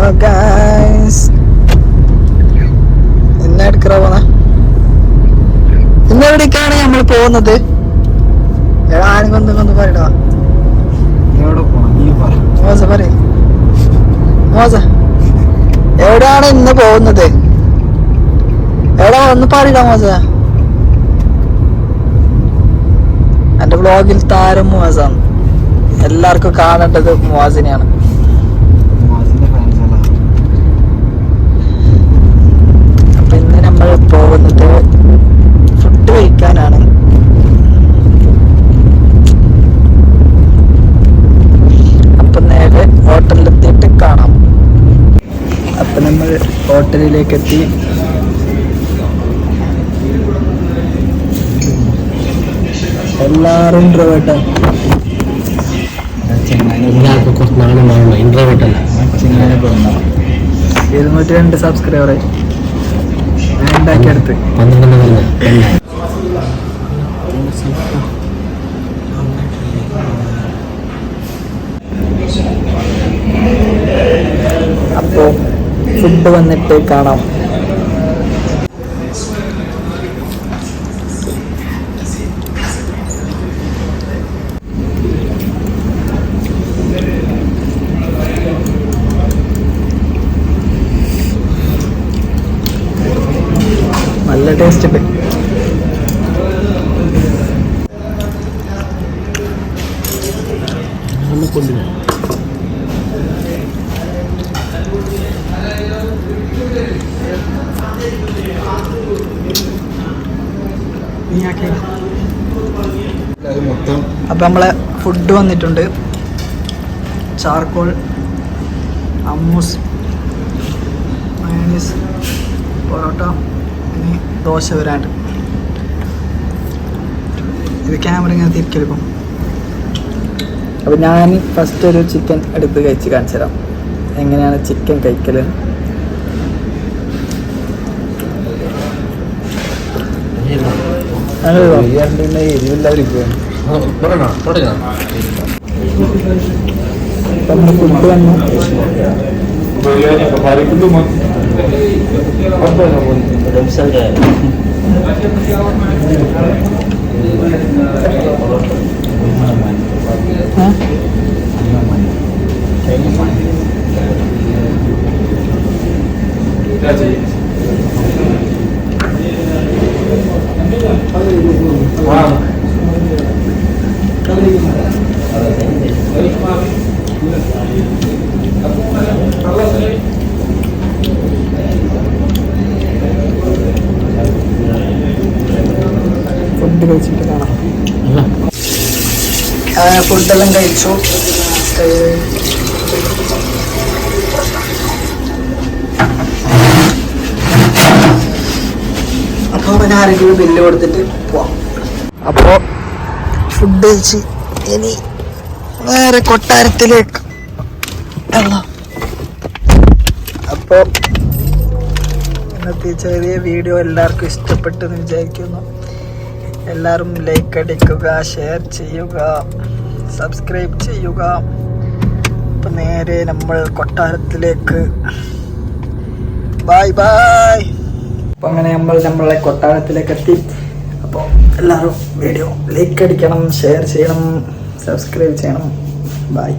Hello guys, ഇന്നെവിടേക്കാണ് നമ്മൾ പോകുന്നത്? ആരെങ്കിലും പറയടാ. മോശ പറയ് മോശ, എവിടെയാണ് ഇന്ന് പോകുന്നത്? എവിടെ ഒന്ന് പറയടാ മോശ. എന്റെ വ്ളോഗിൽ താരം മോശാണ്. എല്ലാവർക്കും കാണേണ്ടത് മോശിനെയാണ്. അപ്പൊ ഇന്ന് നമ്മൾ പോകുന്നത് ഫുഡ് കഴിക്കാനാണ്. അപ്പൊ നേരെ ഹോട്ടലിലെത്തിയിട്ട് കാണാം. അപ്പൊ നമ്മൾ ഹോട്ടലിലേക്ക് എത്തി. എല്ലാരും ഇൻട്രോവേർട്ടാ. കുറച്ച് നാളെ ഇൻട്രോവേർട്ടല്ല, 202 സബ്സ്ക്രൈബർ ഉണ്ടാക്കിയെടുത്ത്. അപ്പോ ഫുഡ് വന്നിട്ട് കാണാം. നല്ല ടേസ്റ്റ് ഉണ്ട്. അപ്പൊ നമ്മളെ ഫുഡ് വന്നിട്ടുണ്ട്. ചാർക്കോൾ, അമ്മൂസ്, മയോണീസ്, പൊറോട്ട, ഇനി ദോശ വരാണ്ട്. ഇത് ക്യാമറ ഇങ്ങനെ തിരിക്കെടുക്കും. അപ്പൊ ഞാൻ ഫസ്റ്റ് ഒരു ചിക്കൻ എടുത്ത് കഴിച്ച് കാണിച്ചു തരാം എങ്ങനെയാണ് ചിക്കൻ കഴിക്കല്. നമ്മുടെ ഫുഡ് വന്നു. ഫുഡ് കഴിച്ചിട്ട് കാണാം. ഫുഡെല്ലാം കഴിച്ചു. അപ്പോൾ ഞാൻ ആരെങ്കിലും ബില്ല് കൊടുത്തിട്ട് പോവാം. അപ്പോൾ ഫുഡ് കഴിച്ച് ഇനി നേരെ കൊട്ടാരത്തിലേക്ക്. അപ്പോൾ ഇന്നത്തെ ചെറിയ വീഡിയോ എല്ലാവർക്കും ഇഷ്ടപ്പെട്ടെന്ന് വിചാരിക്കുന്നു. എല്ലാവരും ലൈക്ക് അടിക്കുക, ഷെയർ ചെയ്യുക, സബ്സ്ക്രൈബ് ചെയ്യുക. അപ്പം നേരെ നമ്മൾ കൊട്ടാരത്തിലേക്ക്. Bye bye. അപ്പം അങ്ങനെ നമ്മളെ കൊട്ടാരത്തിലേക്ക് എത്തി. അപ്പോൾ എല്ലാവരും വീഡിയോ ലൈക്ക് അടിക്കണം, ഷെയർ ചെയ്യണം, സബ്സ്ക്രൈബ് ചെയ്യണം. ബൈ.